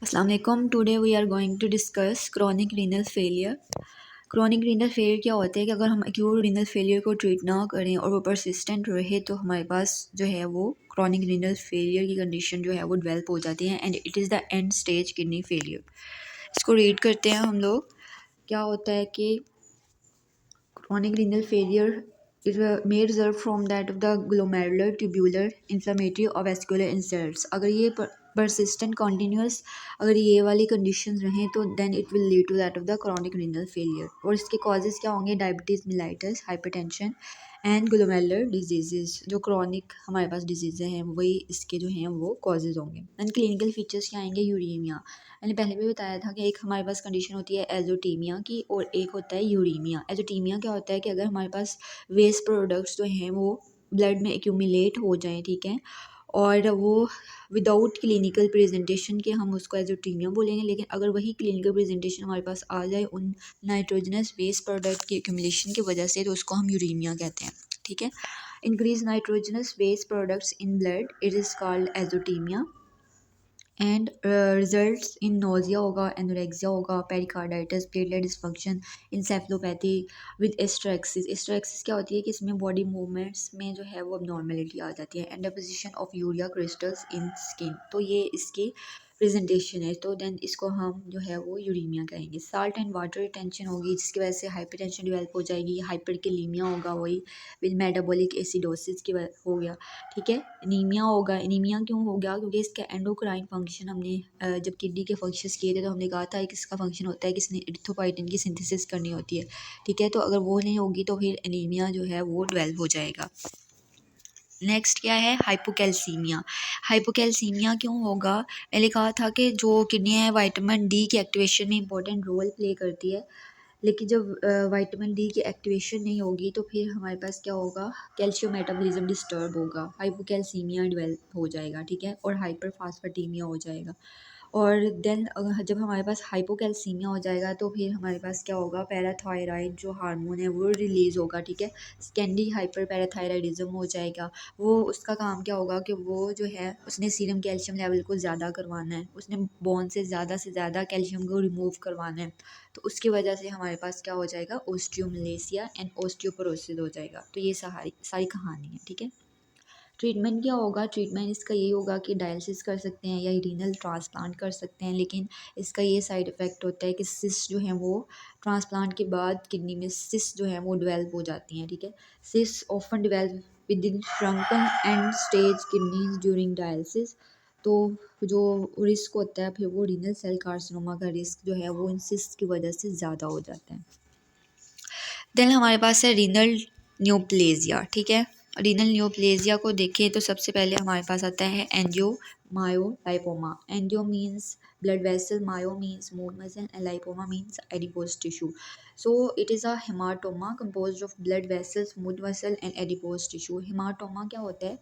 Assalamu alaikum. Today we are going to discuss chronic renal failure. Chronic renal failure क्या होता है कि अगर हम acute renal failure को ट्रीट ना करें और वो persistent रहे तो हमारे पास जो है वो chronic renal failure की कंडीशन जो है वो डेवलप हो जाती है and it is the end stage kidney failure. इसको रीड करते हैं हम लोग. क्या होता है कि chronic renal failure may result from that of the glomerular tubular inflammatory or vascular insults. अगर ये persistent continuous अगर ये वाली conditions रहें तो then it will lead to that of the chronic renal failure. और इसके causes क्या होंगे? Diabetes mellitus, hypertension and glomerular disease. जो क्रॉनिक हमारे पास डिजीज़ हैं वही इसके जो हैं वो कॉजेज होंगे. एंड क्लिनिकल फीचर्स क्या आएंगे? यूरीमिया. मैंने पहले भी बताया था कि एक हमारे पास कंडीशन होती है एजोटीमिया की और एक होता है यूरीमिया. एजोटीमिया क्या होता है कि अगर हमारे पास वेस्ट प्रोडक्ट्स जो हैं वो ब्लड में एक्यूमुलेट हो जाएं, ठीक है, और वो विदाउट क्लिनिकल प्रेजेंटेशन के हम उसको एजोटीमिया बोलेंगे. लेकिन अगर वही क्लिनिकल प्रेजेंटेशन हमारे पास आ जाए उन नाइट्रोजनस वेस्ट प्रोडक्ट की एक्यूमुलेशन की वजह से तो उसको हम यूरीमिया कहते हैं, ठीक है. Increase nitrogenous waste products in blood, it is called azotemia and results in nausea होगा, एनोरेक्सिया होगा, pericarditis, platelet dysfunction, encephalopathy with asterixis. Asterixis क्या होती है कि इसमें बॉडी मूवमेंट्स में जो है वो अबनॉर्मेलिटी आ जाती है. And deposition of urea crystals in skin, तो ये इसकी प्रेजेंटेशन है. तो देन इसको हम जो है वो यूरीमिया कहेंगे. साल्ट एंड वाटर रिटेंशन होगी जिसकी वजह से हाइपरटेंशन डेवलप हो जाएगी. हाइपरकैलेमिया होगा वही विद मेटाबॉलिक एसिडोसिस की हो गया, ठीक है. एनीमिया होगा. एनीमिया क्यों हो गया? क्योंकि इसका एंडोक्राइन फंक्शन हमने जब किडनी के फंक्शंस किए थे तो हमने कहा था कि इसका फंक्शन होता है कि इसने एरिथ्रोपाइटिन की सिंथेसिस करनी होती है, ठीक है. तो अगर वो नहीं होगी तो फिर एनीमिया जो है वो डेवलप हो जाएगा. नेक्स्ट क्या है? हाइपोकैल्सीमिया. हाइपोकैल्सीमिया क्यों होगा? मैंने कहा था कि जो किडनी है विटामिन डी की एक्टिवेशन में इंपॉर्टेंट रोल प्ले करती है. लेकिन जब विटामिन डी की एक्टिवेशन नहीं होगी तो फिर हमारे पास क्या होगा? कैल्शियम मेटाबॉलिज्म डिस्टर्ब होगा, हाइपोकैल्सीमिया डेवलप हो जाएगा, ठीक है, और हाइपरफास्फेटेमिया हो जाएगा. और देन जब हमारे पास हाइपोकैल्सीमिया हो जाएगा तो फिर हमारे पास क्या होगा? पैराथायराइड जो हार्मोन है वो रिलीज़ होगा, ठीक है. सेकेंडरी हाइपर पैराथायराइडिज्म हो जाएगा. वो उसका काम क्या होगा कि वो जो है उसने सीरम कैल्शियम लेवल को ज़्यादा करवाना है, उसने बोन से ज़्यादा कैल्शियम को रिमूव करवाना है. तो उसकी वजह से हमारे पास क्या हो जाएगा? ओस्टियोमलेसिया एंड ओस्टियोपोरोसिस हो जाएगा. तो ये सारी सारी कहानी है, ठीक है. ट्रीटमेंट क्या होगा? ट्रीटमेंट इसका ये होगा कि डायलिसिस कर सकते हैं या रीनल ट्रांसप्लांट कर सकते हैं. लेकिन इसका ये साइड इफ़ेक्ट होता है कि सिस्ट जो है वो ट्रांसप्लांट के बाद किडनी में सिस्ट जो है वो डेवलप हो जाती हैं, ठीक है. Cyst often develop with in shrunken end stage kidneys during dialysis. तो जो रिस्क होता है फिर वो रीनल सेल कार्सिनोमा का रिस्क जो है वो इन सिस्ट की वजह से ज़्यादा हो जाता है. देन हमारे पास है रीनल न्यूप्लेजिया, ठीक है. रीनल न्यूप्लेजिया को देखें तो सबसे पहले हमारे पास आता है angiomyolipoma. Angio means blood vessel, myo means smooth muscle and lipoma means adipose tissue. So it is a hematoma composed of blood vessels, smooth muscle and adipose tissue. hematoma क्या होता है?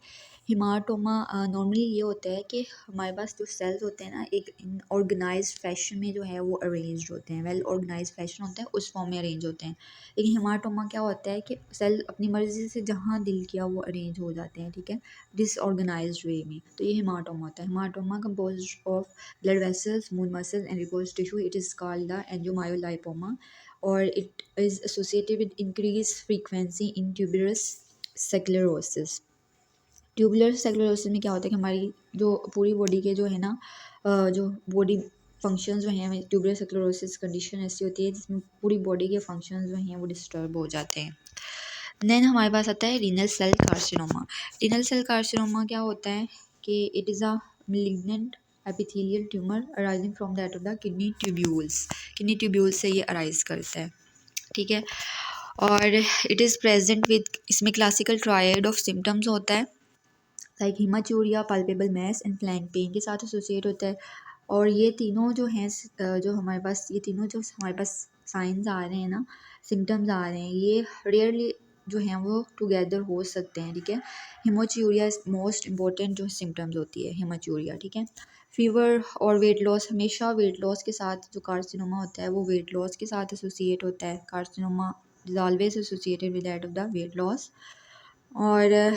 hematoma नॉर्मली ये होता है कि हमारे पास जो sales होते हैं ना एक इन ऑर्गेनाइज्ड फैशन में जो है वो अरेंज्ड होते हैं, वेल ऑर्गेनाइज्ड फैशन होता है उस फॉर्म में अरेंज होते हैं. लेकिन हेमाटोमा क्या होता है कि सेल अपनी मर्जी से जहाँ दिल किया वो अरेंज हो जाते हैं, ठीक है, डिसऑर्गेनाइज्ड वे में. तो ये हेमाटोमा होता है. Haematoma composed of blood vessels, smooth muscles and adipose tissue. It is called the angiomyolipoma or it is associated with increased frequency in tuberous sclerosis. Tubular sclerosis में क्या होता है कि हमारी जो पूरी बॉडी के जो है ना जो बॉडी फंक्शंस जो हैं, ट्यूबुलर स्क्लेरोसिस कंडीशन ऐसी होती है जिसमें पूरी बॉडी के फंक्शंस जो हैं वो डिस्टर्ब हो जाते हैं. देन हमारे पास आता है renal cell carcinoma. Renal cell carcinoma क्या होता है कि it is a malignant epithelial tumor arising from that of the kidney tubules. Kidney tubules से ये अराइज करता है, ठीक है. और इट इज़ प्रेजेंट विद, इसमें क्लासिकल ट्रायड ऑफ सिम्टम्स होता है like haematuria, palpable mass and flank pain के साथ एसोसिएट होता है. और ये तीनों जो हैं जो हमारे पास ये तीनों जो हमारे पास साइंस आ रहे हैं ना, सिम्टम्स आ रहे हैं, ये रेयरली जो हैं वो टुगेदर हो सकते हैं, ठीक है. हिमोचूरिया मोस्ट इंपॉर्टेंट जो सिम्टम्स होती है हिमोचूरिया, ठीक है. फीवर और वेट लॉस, हमेशा वेट लॉस के साथ जो कार्सिनोमा होता है वो वेट लॉस के साथ एसोसिएट होता है. Carcinoma is always associated with that of the weight loss. और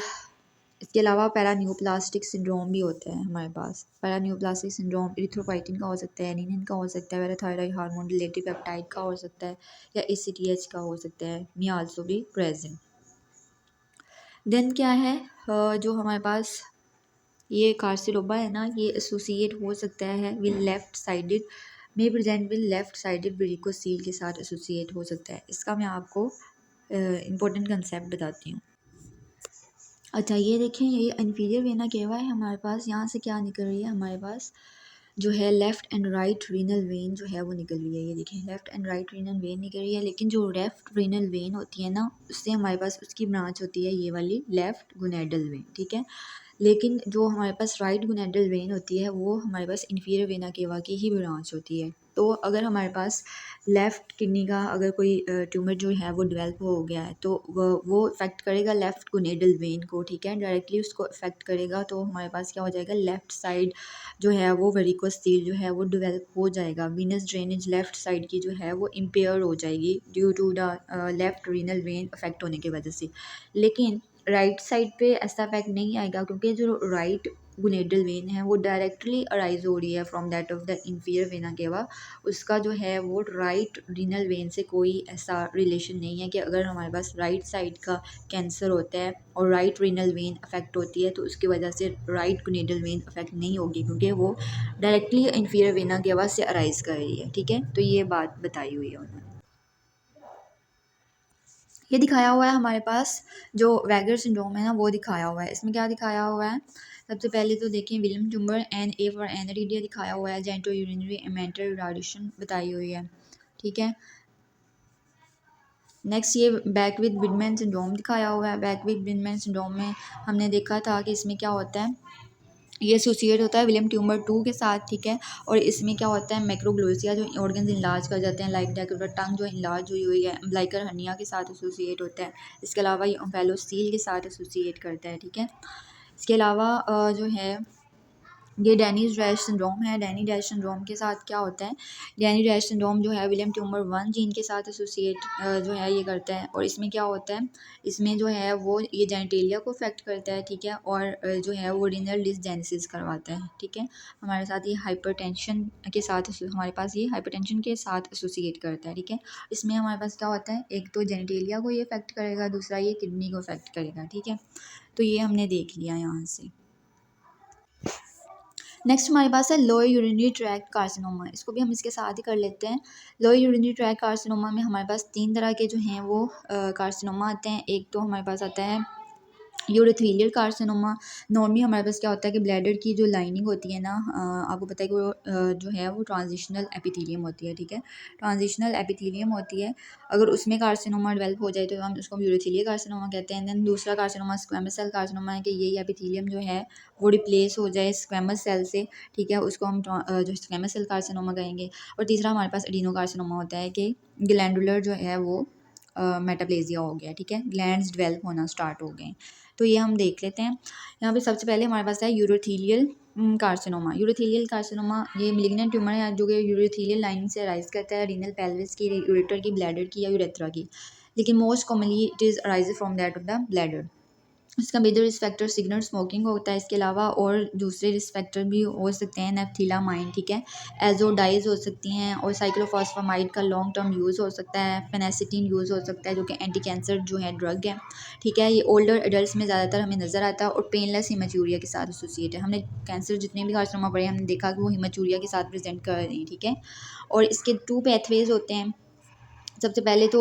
इसके अलावा पैरान्यूप्लास्टिक सिंड्रोम भी होता है हमारे पास। पैरान्यूप्लास्टिक सिंड्रोम इरिथ्रोपाइटिन का हो सकता है, एनीमिन का हो सकता है, पैराथायरॉइड हार्मोन रिलेटेड पेप्टाइड का हो सकता है, या ACTH का हो सकता है। May also be present. Then क्या है, जो हमारे पास ये कार्सिनोमा है ना, ये एसोसिएट हो सकता है with left sided, may present with left sided varicocele के साथ एसोसिएट हो सकता है। इसका मैं आपको इम्पोर्टेंट कंसेप्ट बताती हूँ। अच्छा ये देखें, ये इंफीरियर वेना केवा है हमारे पास, यहाँ से क्या निकल रही है हमारे पास, जो है left and right renal vein जो है वो निकल रही है। ये देखें left and right renal vein निकल रही है, लेकिन जो लेफ़्ट रीनल वेन होती है ना, उससे हमारे पास उसकी ब्रांच होती है ये वाली लेफ़्ट गोनेडल वेन, ठीक है। लेकिन जो हमारे पास राइट गोनेडल वेन होती है वो हमारे पास इन्फीरियर वेना केवा की ही ब्रांच होती है। तो अगर हमारे पास लेफ़्ट किडनी का अगर कोई ट्यूमर जो है वो डेवलप हो गया है, तो वो इफ़ेक्ट करेगा लेफ़्ट गोनेडल वेन को, ठीक है, डायरेक्टली उसको इफ़ेक्ट करेगा। तो हमारे पास क्या हो जाएगा, लेफ़्ट साइड जो है वो वेरिकोसील जो है वो डेवलप हो जाएगा। वीनस ड्रेनेज लेफ़्ट साइड की जो है वो इम्पेयर हो जाएगी due to the left renal vein affect होने की वजह से। लेकिन राइट साइड पे ऐसा इफेक्ट नहीं आएगा, क्योंकि जो राइट गोनेडल वेन है वो डायरेक्टली अराइज हो रही है from that of the inferior vena cava. उसका जो है वो राइट रीनल वेन से कोई ऐसा रिलेशन नहीं है कि अगर हमारे पास राइट साइड का कैंसर होता है और राइट रीनल वेन अफेक्ट होती है तो उसकी वजह से राइट गोनेडल वेन अफेक्ट नहीं होगी, क्योंकि वो डायरेक्टली इंफीरियर वेना केवा से अराइज कर रही है, ठीक है। तो ये बात बताई हुई है उन्होंने। ये दिखाया हुआ है हमारे पास जो वैगर सिंड्रोम है ना, वो दिखाया हुआ है। इसमें क्या दिखाया हुआ है, सबसे पहले तो देखिए विलियम ट्यूमर NA फॉर एनरीडिया दिखाया हुआ है, जेंटो यूरिनरी मेंटल रिटार्डेशन बताई हुई है, ठीक है। नेक्स्ट ये बैक विद विडमैन सिंड्रोम दिखाया हुआ है। बैक विद विडमैन सिंड्रोम में हमने देखा था कि इसमें क्या होता है, ये एसोसिएट होता है विलियम ट्यूमर 2 के साथ, ठीक है। और इसमें क्या होता है, मैक्रोग्लोसिया जो ऑर्गन्स इनलार्ज कर जाते हैं, लाइक डेकोटा टंग जो इनलार्ज हुई हुई है, अम्बिलिकल हर्निया के साथ एसोसिएट होता है। इसके अलावा ये ओम्फेलोसील के साथ एसोसिएट करता है, ठीक है। इसके अलावा जो है ये डैनीज डैश सिंड्रोम है। डैनी डैश सिंड्रोम के साथ क्या होता है, डैनी डैश सिंड्रोम जो है विलियम ट्यूमर 1 जीन के साथ एसोसिएट जो है ये करता है। और इसमें क्या होता है, इसमें जो है वो ये जेनेटेलिया को अफेक्ट करता है, ठीक है। और जो है वो रीनल डिसजेनेसिस करवाता है, ठीक है। हमारे साथ ये हाइपरटेंशन के साथ हमारे पास ये हाइपरटेंशन के साथ एसोसिएट करता है, ठीक है। इसमें हमारे पास क्या होता है, एक तो जेनेटेलिया को ये अफेक्ट करेगा, दूसरा ये किडनी को अफेक्ट करेगा, ठीक है। तो ये हमने देख लिया यहाँ से। नेक्स्ट हमारे पास है लोअर यूरिनरी ट्रैक्ट कार्सिनोमा। इसको भी हम इसके साथ ही कर लेते हैं। लोअर यूरिनरी ट्रैक्ट कार्सिनोमा में हमारे पास 3 तरह के जो हैं वो कार्सिनोमा आते हैं। एक तो हमारे पास आता है यूरोथेलियल कार्सिनोमा। नॉर्मली हमारे पास क्या होता है कि ब्लैडर की जो लाइनिंग होती है ना, आपको पता है कि वो जो है वो ट्रांजिशनल एपिथेलियम होती है, ठीक है। ट्रांजिशनल एपिथेलियम होती है, अगर उसमें कार्सिनोमा डेवलप हो जाए तो हम उसको यूरोथेलियल कार्सिनोमा कहते हैं। देन दूसरा कार्सिनोमा स्क्वेमस सेल कार्सिनोमा है, कि यही एपिथेलियम जो है वो रिप्लेस हो जाए स्क्वेमस सेल से, ठीक है, उसको हम जो स्क्वेमस सेल कार्सिनोमा कहेंगे। और तीसरा हमारे पास एडिनो कार्सिनोमा होता है, कि ग्लैंडुलर जो है वो मेटाप्लेजिया हो गया, ठीक है, ग्लैंड्स डेवलप होना स्टार्ट हो गए। तो ये हम देख लेते हैं। यहाँ पे सबसे पहले हमारे पास है यूरोथेलियल कार्सिनोमा। यूरोथेलियल कार्सिनोमा ये मेलिग्नेंट ट्यूमर है जो कि यूरोथेलियल लाइनिंग से अराइज करता है, रीनल पेल्विस की, यूरेटर की, ब्लैडर की या यूरेथ्रा की। लेकिन most commonly it is arise from that of the bladder. इसका major risk factor cigarette smoking होता है। इसके अलावा और दूसरे रिस्क फैक्टर भी हो सकते हैं, नेफ्थिलामाइन, ठीक है, एजोडाइज हो सकती हैं, और साइक्लोफॉस्फामाइड का लॉन्ग टर्म यूज़ हो सकता है, फेनेसिटीन यूज़ हो सकता है जो कि एंटी कैंसर जो है ड्रग है, ठीक है। ये ओल्डर एडल्ट्स में ज़्यादातर हमें नज़र आता है और पेनलेस हिमेचूरिया के साथ एसोसिएट है। हमने कैंसर जितने भी कार्सिनोमा पड़े हमने देखा कि वो हिमेचूरिया के साथ प्रेजेंट कर रहे हैं, ठीक है। और इसके 2 पैथवेज होते हैं। सबसे पहले तो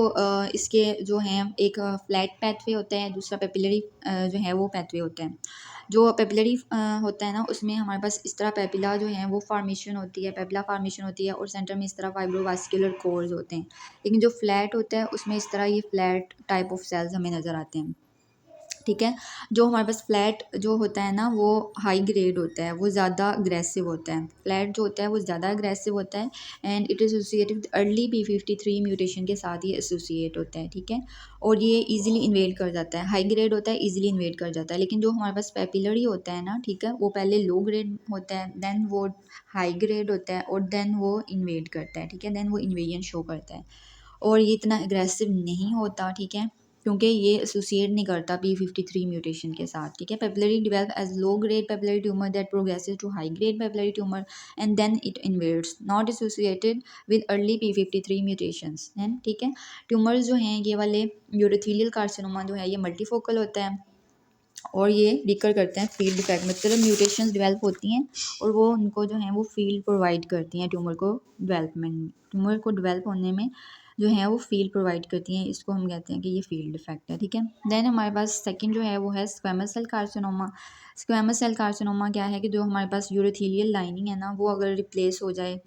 इसके जो हैं एक फ्लैट पैथवे होता है, दूसरा पेपिलरी जो है वो पैथवे होता है। जो पेपिलरी होता है ना, उसमें हमारे पास इस तरह पेपिला जो है वो फॉर्मेशन होती है, पेपिला फॉर्मेशन होती है, और सेंटर में इस तरह फाइब्रोवास्कुलर कोर्स होते हैं। लेकिन जो फ्लैट होता है उसमें इस तरह ये फ्लैट टाइप ऑफ सेल्स हमें नज़र आते हैं, ठीक है। जो हमारे पास फ्लैट जो होता है ना वो हाई ग्रेड होता है, वो ज़्यादा अग्रेसिव होता है। फ्लैट जो होता है वो ज़्यादा अग्रेसिव होता है, and it is associated with early P53 mutation के साथ ये एसोसिएट होता है, ठीक है। और ये इजीली इन्वेड कर जाता है। हाई ग्रेड होता है, इजीली इन्वेड कर जाता है। लेकिन जो हमारे पास पेपिलरी होता है ना, ठीक है, वो पहले लो ग्रेड होता है, देन वो हाई ग्रेड होता है, और देन वो इन्वेड करता है, ठीक है, देन वो इन्वेजन शो करता है। और ये इतना अग्रेसिव नहीं होता, ठीक है। क्योंकि ये एसोसिएट नहीं करता P53 म्यूटेशन के साथ, ठीक है। Papillary develop as low grade papillary tumour that progresses to high grade papillary tumour and then it inverts, not associated with early P53 mutations हैं, ठीक है। ट्यूमर्स जो हैं ये वाले यूरोथेलियल कार्सिनोमा जो है ये मल्टीफोकल होता है और ये डिकर करते हैं फील्ड डिफेक्ट, मतलब म्यूटेशंस डेवलप होती हैं और वो उनको जो है वो फील्ड प्रोवाइड करती हैं ट्यूमर को डेवलपमेंट में, ट्यूमर को डेवलप होने में जो है वो फील्ड प्रोवाइड करती हैं, इसको हम कहते हैं कि ये फील्ड डिफेक्ट है, ठीक है। देन हमारे पास सेकंड जो है वो है squamous cell carcinoma. Squamous cell carcinoma क्या है कि जो हमारे पास यूरोथेलियल लाइनिंग है ना वो अगर रिप्लेस हो जाए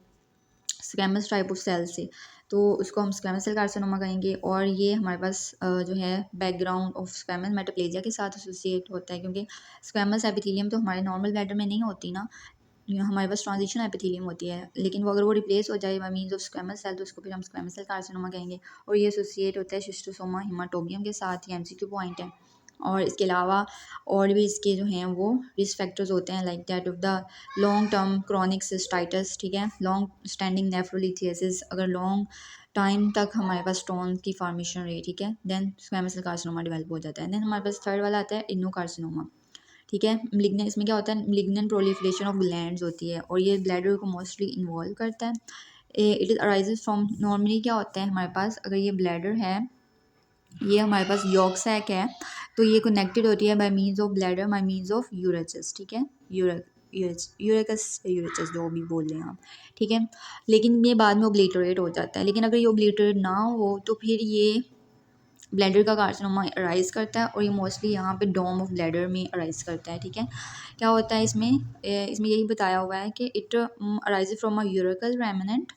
स्क्वेमस टाइप ऑफ सेल से तो उसको हम स्क्वेमस सेल कार्सिनोमा कहेंगे। और ये हमारे पास जो है बैकग्राउंड ऑफ स्क्वेमस मेटाप्लेजिया के साथ एसोसिएट होता है, क्योंकि स्क्वेमस एपिथेलियम तो हमारे नॉर्मल ब्लैडर में नहीं होती ना, हमारे पास ट्रांजिशन एपिथेलियम होती है, लेकिन वो अगर वो रिप्लेस हो जाए by means of squamous cell तो उसको फिर हम स्क्वेमस सेल कार्सिनोमा कहेंगे। और ये एसोसिएट होता है शिस्टोसोमा हेमाटोबियम के साथ, ये एमसीक्यू पॉइंट है। और इसके अलावा और भी इसके जो हैं वो रिस्क फैक्टर्स होते हैं like that of the long term chronic cystitis, ठीक है, लॉन्ग स्टैंडिंग नेफ्रोलिथियासिस, अगर लॉन्ग टाइम तक हमारे पास स्टोन की फॉर्मेशन रही, ठीक है, then squamous cell carcinoma develop हो जाता है। देन हमारे पास थर्ड वाला आता है इनोकार्सिनोमा, ठीक है। मिलिग्नेंट, इसमें क्या होता है मिलिग्नेंट प्रोलिफरेशन ऑफ ग्लैंड्स होती है और ये ब्लैडर को मोस्टली इन्वॉल्व करता है। It is arises from, normally क्या होता है हमारे पास अगर ये ब्लैडर है, ये हमारे पास यॉर्क सैक है तो ये कनेक्टेड होती है by means of bladder by means of urachus, ठीक है, यूरेकस यूरेचस जो भी बोल रहे हैं आप, ठीक है। लेकिन ये बाद में ओब्लिटरेट हो जाता है, लेकिन अगर ये ओब्लिटरेट ना हो तो फिर ये ब्लैडर का कार्सिनोमा अराइज करता है और ये मोस्टली यहाँ पे डोम ऑफ ब्लैडर में अराइज करता है, ठीक है। क्या होता है इसमें इसमें यही बताया हुआ है कि it arise from a urachal remnant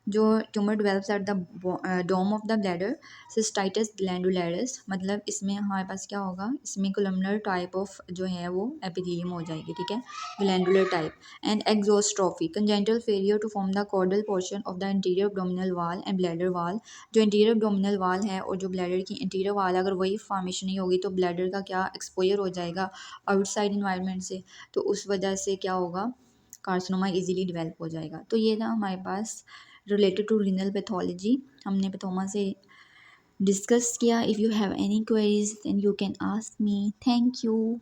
जो tumour develops at the dome of the bladder cystitis glandularis, मतलब इसमें हमारे पास क्या होगा, इसमें कोलमनर टाइप ऑफ जो है वो एपिथेलियम हो जाएगी, ठीक है, glandular type. And exstrophy congenital failure to form the caudal portion of the interior abdominal wall and bladder wall, जो इंटीरियर एब्डोमिनल वाल है और जो ब्लैडर की इंटीरियर वाल अगर वही फॉर्मेशन नहीं होगी तो ब्लैडर का क्या एक्सपोजर हो जाएगा आउटसाइड इन्वायरमेंट से, तो उस वजह से क्या होगा कार्सिनोमा इजीली डेवलप हो जाएगा। तो ये था हमारे पास रिलेटेड टू रीनल पैथोलॉजी, हमने पैथोमा से डिस्कस किया। If you have any queries then you can ask me. Thank you.